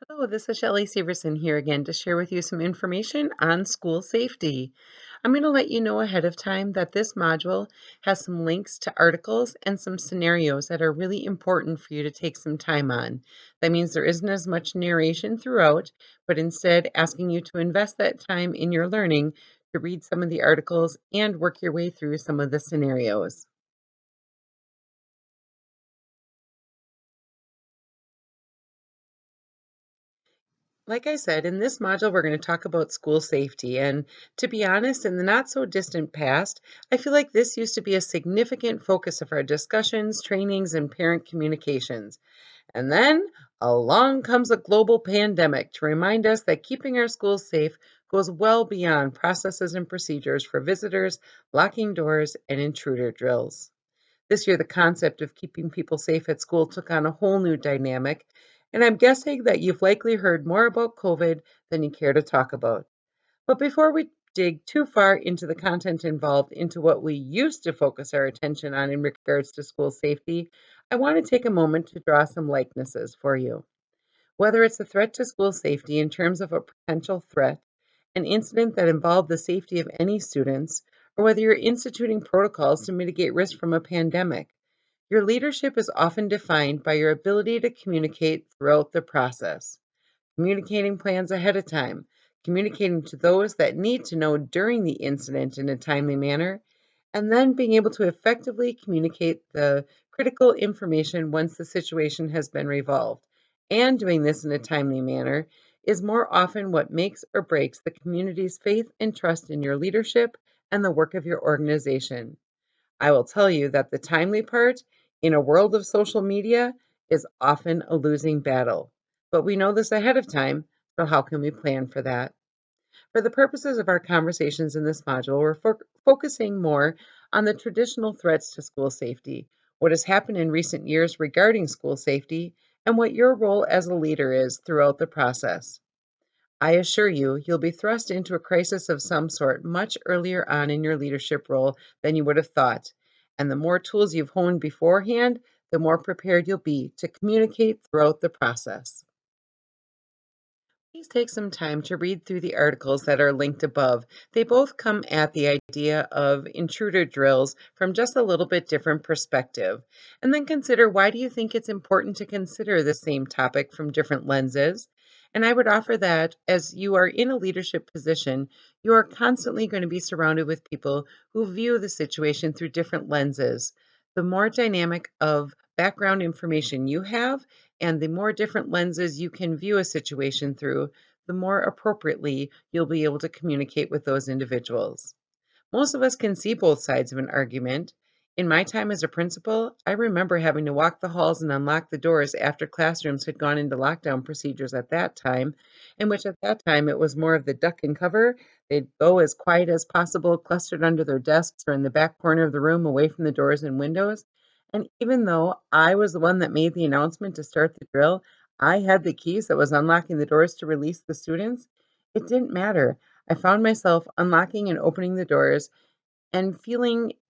Hello, this is Shelley Severson here again to share with you some information on school safety. I'm going to let you know ahead of time that this module has some links to articles and some scenarios that are really important for you to take some time on. That means there isn't as much narration throughout, but instead asking you to invest that time in your learning to read some of the articles and work your way through some of the scenarios. Like I said, in this module, we're going to talk about school safety. And to be honest, in the not so distant past, I feel like this used to be a significant focus of our discussions, trainings, and parent communications. And then along comes a global pandemic to remind us that keeping our schools safe goes well beyond processes and procedures for visitors, locking doors, and intruder drills. This year, the concept of keeping people safe at school took on a whole new dynamic, and I'm guessing that you've likely heard more about COVID than you care to talk about. But before we dig too far into the content involved into what we used to focus our attention on in regards to school safety, I want to take a moment to draw some likenesses for you. Whether it's a threat to school safety in terms of a potential threat, an incident that involved the safety of any students, or whether you're instituting protocols to mitigate risk from a pandemic, your leadership is often defined by your ability to communicate throughout the process, communicating plans ahead of time, communicating to those that need to know during the incident in a timely manner, and then being able to effectively communicate the critical information once the situation has been resolved. And doing this in a timely manner is more often what makes or breaks the community's faith and trust in your leadership and the work of your organization. I will tell you that the timely part in a world of social media is often a losing battle. But we know this ahead of time, so how can we plan for that? For the purposes of our conversations in this module, we're focusing more on the traditional threats to school safety, what has happened in recent years regarding school safety, and what your role as a leader is throughout the process. I assure you, you'll be thrust into a crisis of some sort much earlier on in your leadership role than you would have thought. And the more tools you've honed beforehand, the more prepared you'll be to communicate throughout the process. Please take some time to read through the articles that are linked above. They both come at the idea of intruder drills from just a little bit different perspective. And then consider, why do you think it's important to consider the same topic from different lenses? And I would offer that as you are in a leadership position, you are constantly going to be surrounded with people who view the situation through different lenses. The more dynamic of background information you have, and the more different lenses you can view a situation through, the more appropriately you'll be able to communicate with those individuals. Most of us can see both sides of an argument. In my time as a principal, I remember having to walk the halls and unlock the doors after classrooms had gone into lockdown procedures at that time, in which at that time it was more of the duck and cover. They'd go as quiet as possible, clustered under their desks or in the back corner of the room away from the doors and windows. And even though I was the one that made the announcement to start the drill, I had the keys that was unlocking the doors to release the students. It didn't matter. I found myself unlocking and opening the doors and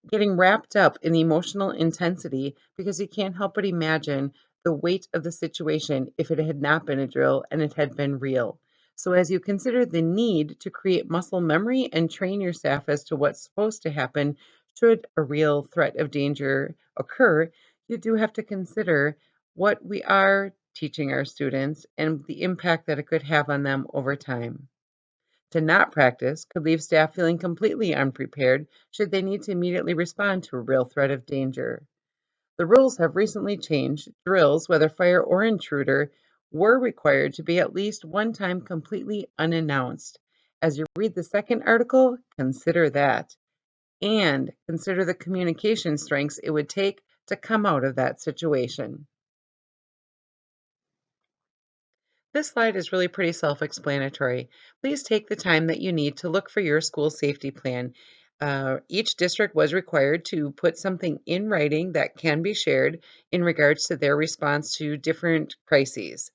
getting wrapped up in the emotional intensity, because you can't help but imagine the weight of the situation if it had not been a drill and it had been real. So, as you consider the need to create muscle memory and train your staff as to what's supposed to happen should a real threat of danger occur, you do have to consider what we are teaching our students and the impact that it could have on them over time. To not practice could leave staff feeling completely unprepared should they need to immediately respond to a real threat of danger. The rules have recently changed. Drills, whether fire or intruder, were required to be at least one time completely unannounced. As you read the second article, consider that, and consider the communication strengths it would take to come out of that situation. This slide is really pretty self-explanatory. Please take the time that you need to look for your school safety plan. Each district was required to put something in writing that can be shared in regards to their response to different crises.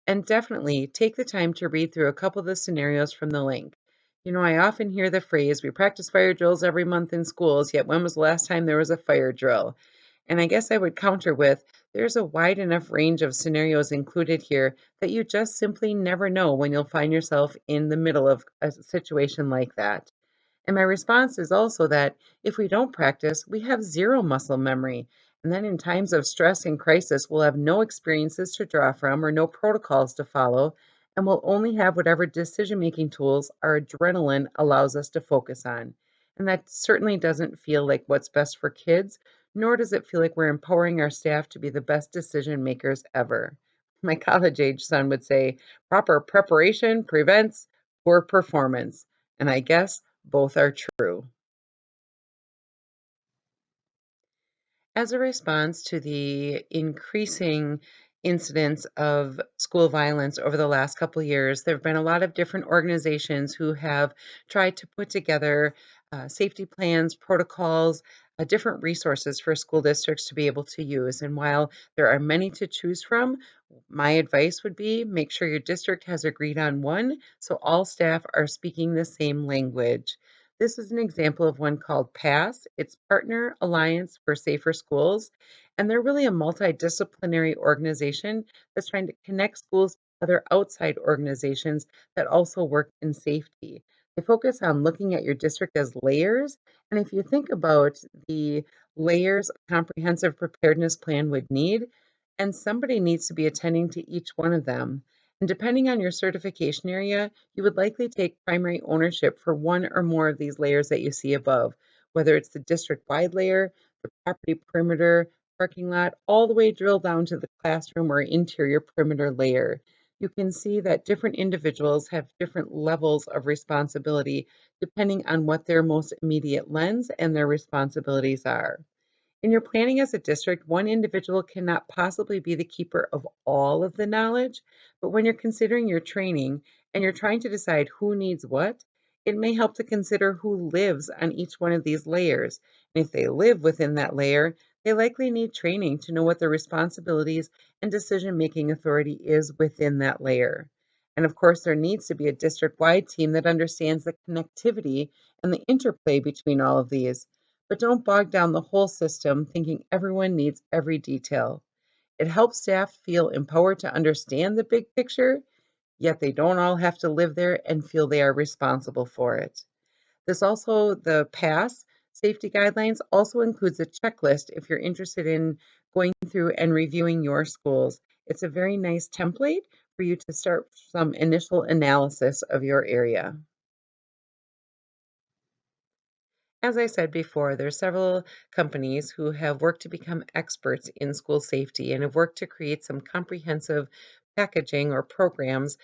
And definitely take the time to read through a couple of the scenarios from the link. You know, I often hear the phrase, we practice fire drills every month in schools, yet when was the last time there was a fire drill? And I guess I would counter with, There's a wide enough range of scenarios included here that you just simply never know when you'll find yourself in the middle of a situation like that. And my response is also that if we don't practice, we have zero muscle memory. And then in times of stress and crisis, we'll have no experiences to draw from or no protocols to follow. And we'll only have whatever decision making tools our adrenaline allows us to focus on. And that certainly doesn't feel like what's best for kids, nor does it feel like we're empowering our staff to be the best decision makers ever. My college age son would say, proper preparation prevents poor performance. And I guess both are true. As a response to the increasing incidence of school violence over the last couple of years, there have been a lot of different organizations who have tried to put together safety plans, protocols, different resources for school districts to be able to use. And while there are many to choose from, my advice would be make sure your district has agreed on one so all staff are speaking the same language. This is an example of one called PASS. It's Partner Alliance for Safer Schools. And they're really a multidisciplinary organization that's trying to connect schools to other outside organizations that also work in safety. They focus on looking at your district as layers. And if you think about the layers a comprehensive preparedness plan would need, and somebody needs to be attending to each one of them. And depending on your certification area, you would likely take primary ownership for one or more of these layers that you see above, whether it's the district-wide layer, the property perimeter, parking lot, all the way drilled down to the classroom or interior perimeter layer. You can see that different individuals have different levels of responsibility depending on what their most immediate lens and their responsibilities are. In your planning as a district, one individual cannot possibly be the keeper of all of the knowledge, but when you're considering your training and you're trying to decide who needs what, it may help to consider who lives on each one of these layers. And if they live within that layer, they likely need training to know what their responsibilities and decision making authority is within that layer. And of course, there needs to be a district wide team that understands the connectivity and the interplay between all of these. But don't bog down the whole system thinking everyone needs every detail. It helps staff feel empowered to understand the big picture, yet they don't all have to live there and feel they are responsible for it. The PASS safety guidelines also includes a checklist if you're interested in going through and reviewing your schools. It's a very nice template for you to start some initial analysis of your area. As I said before, there are several companies who have worked to become experts in school safety and have worked to create some comprehensive packaging or programs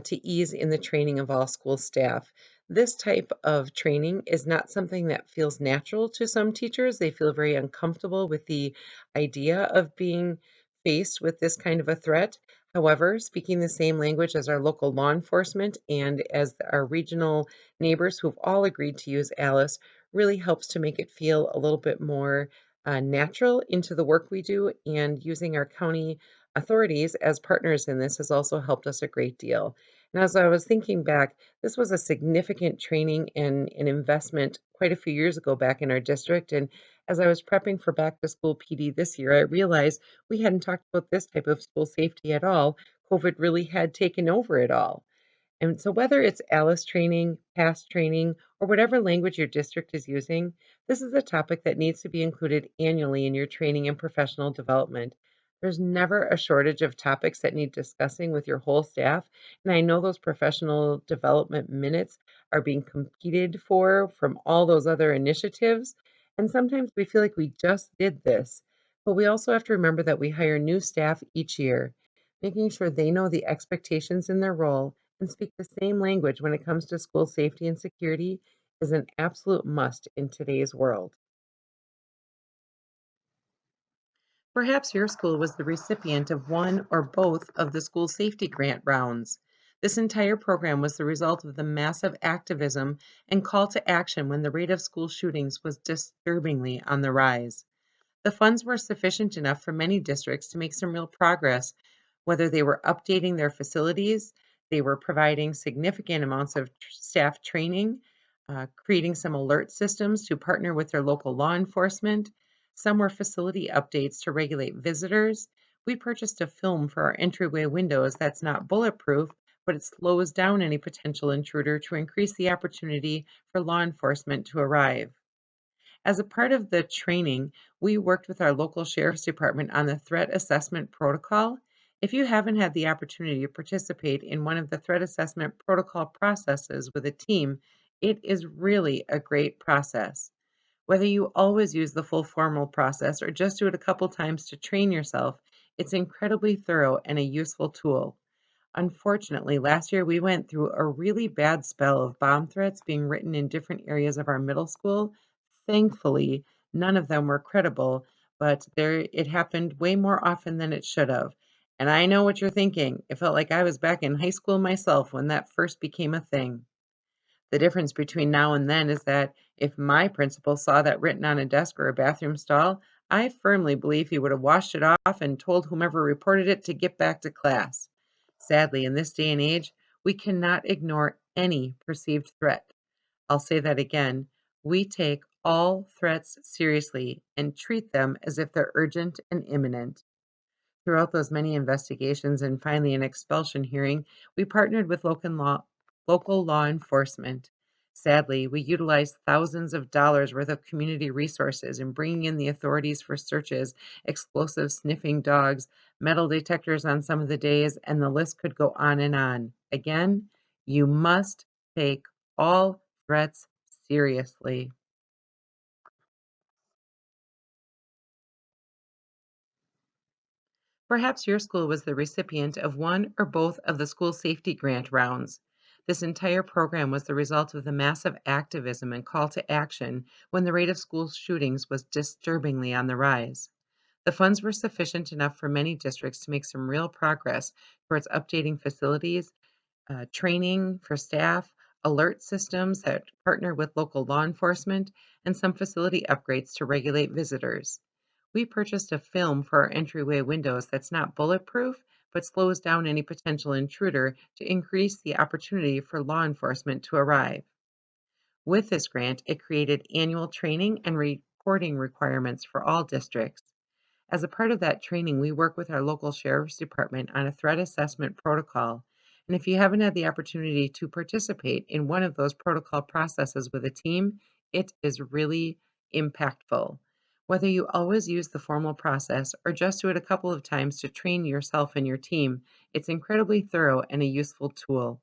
to ease in the training of all school staff. This type of training is not something that feels natural to some teachers. They feel very uncomfortable with the idea of being faced with this kind of a threat. However, speaking the same language as our local law enforcement and as our regional neighbors who've all agreed to use Alice really helps to make it feel a little bit more natural into the work we do. And using our county authorities as partners in this has also helped us a great deal. And as I was thinking back, this was a significant training and an investment quite a few years ago back in our district. And as I was prepping for back to school PD this year, I realized we hadn't talked about this type of school safety at all. COVID really had taken over it all. And so, whether it's ALICE training, PASS training, or whatever language your district is using, this is a topic that needs to be included annually in your training and professional development. There's never a shortage of topics that need discussing with your whole staff. And I know those professional development minutes are being competed for from all those other initiatives. And sometimes we feel like we just did this. But we also have to remember that we hire new staff each year, making sure they know the expectations in their role and speak the same language when it comes to school safety and security is an absolute must in today's world. Perhaps your school was the recipient of one or both of the school safety grant rounds. This entire program was the result of the massive activism and call to action when the rate of school shootings was disturbingly on the rise. The funds were sufficient enough for many districts to make some real progress, whether they were updating their facilities, they were providing significant amounts of staff training, creating some alert systems to partner with their local law enforcement. Some were facility updates to regulate visitors. We purchased a film for our entryway windows that's not bulletproof, but it slows down any potential intruder to increase the opportunity for law enforcement to arrive. As a part of the training, we worked with our local sheriff's department on the threat assessment protocol. If you haven't had the opportunity to participate in one of the threat assessment protocol processes with a team, it is really a great process. Whether you always use the full formal process or just do it a couple times to train yourself, it's incredibly thorough and a useful tool. Unfortunately, last year we went through a really bad spell of bomb threats being written in different areas of our middle school. Thankfully, none of them were credible, but it happened way more often than it should have. And I know what you're thinking. It felt like I was back in high school myself when that first became a thing. The difference between now and then is that if my principal saw that written on a desk or a bathroom stall, I firmly believe he would have washed it off and told whomever reported it to get back to class. Sadly, in this day and age, we cannot ignore any perceived threat. I'll say that again. We take all threats seriously and treat them as if they're urgent and imminent. Throughout those many investigations and finally an expulsion hearing, we partnered with local law enforcement. Sadly, we utilized thousands of dollars worth of community resources in bringing in the authorities for searches, explosive sniffing dogs, metal detectors on some of the days, and the list could go on and on. Again, you must take all threats seriously. Perhaps your school was the recipient of one or both of the school safety grant rounds. This entire program was the result of the massive activism and call to action when the rate of school shootings was disturbingly on the rise. The funds were sufficient enough for many districts to make some real progress towards updating facilities, training for staff, alert systems that partner with local law enforcement, and some facility upgrades to regulate visitors. We purchased a film for our entryway windows that's not bulletproof, but slows down any potential intruder to increase the opportunity for law enforcement to arrive. With this grant, it created annual training and reporting requirements for all districts. As a part of that training, we work with our local sheriff's department on a threat assessment protocol. And if you haven't had the opportunity to participate in one of those protocol processes with a team, it is really impactful. Whether you always use the formal process or just do it a couple of times to train yourself and your team, it's incredibly thorough and a useful tool.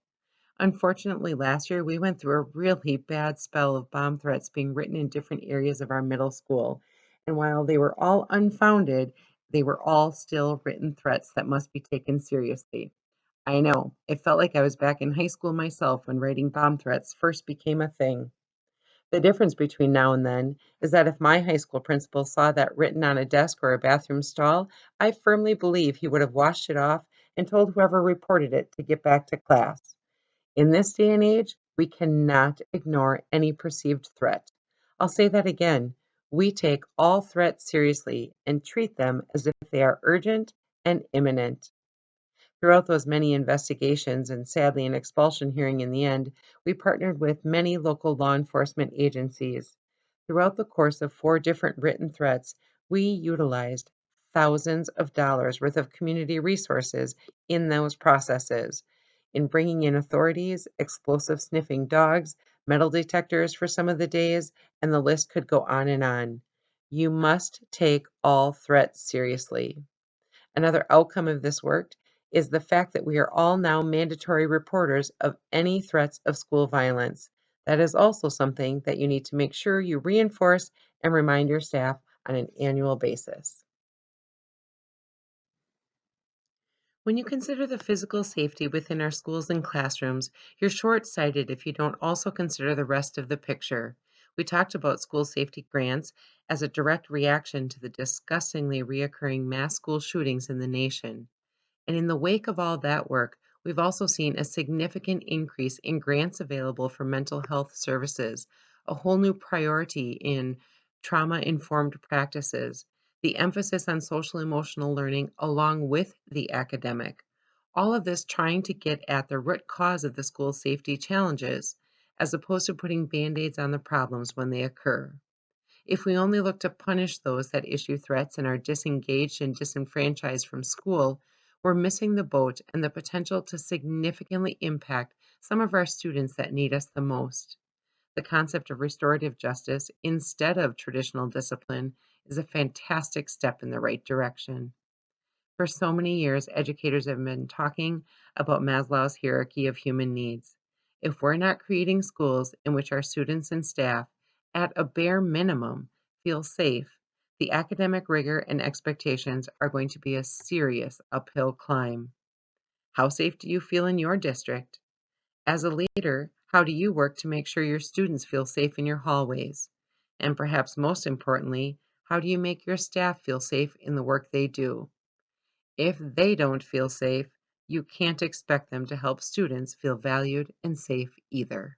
Unfortunately, last year we went through a really bad spell of bomb threats being written in different areas of our middle school. And while they were all unfounded, they were all still written threats that must be taken seriously. I know, it felt like I was back in high school myself when writing bomb threats first became a thing. The difference between now and then is that if my high school principal saw that written on a desk or a bathroom stall, I firmly believe he would have washed it off and told whoever reported it to get back to class. In this day and age, we cannot ignore any perceived threat. I'll say that again. We take all threats seriously and treat them as if they are urgent and imminent. Throughout those many investigations and sadly an expulsion hearing in the end, we partnered with many local law enforcement agencies. Throughout the course of four different written threats, we utilized thousands of dollars worth of community resources in those processes, in bringing in authorities, explosive sniffing dogs, metal detectors for some of the days, and the list could go on and on. You must take all threats seriously. Another outcome of this work is the fact that we are all now mandatory reporters of any threats of school violence. That is also something that you need to make sure you reinforce and remind your staff on an annual basis. When you consider the physical safety within our schools and classrooms, you're short sighted if you don't also consider the rest of the picture. We talked about school safety grants as a direct reaction to the disgustingly reoccurring mass school shootings in the nation. And in the wake of all that work, we've also seen a significant increase in grants available for mental health services, a whole new priority in trauma informed practices, the emphasis on social emotional learning along with the academic. All of this trying to get at the root cause of the school safety challenges, as opposed to putting band aids on the problems when they occur. If we only look to punish those that issue threats and are disengaged and disenfranchised from school, we're missing the boat and the potential to significantly impact some of our students that need us the most. The concept of restorative justice instead of traditional discipline is a fantastic step in the right direction. For so many years, educators have been talking about Maslow's hierarchy of human needs. If we're not creating schools in which our students and staff, at a bare minimum, feel safe, the academic rigor and expectations are going to be a serious uphill climb. How safe do you feel in your district? As a leader, how do you work to make sure your students feel safe in your hallways? And perhaps most importantly, how do you make your staff feel safe in the work they do? If they don't feel safe, you can't expect them to help students feel valued and safe either.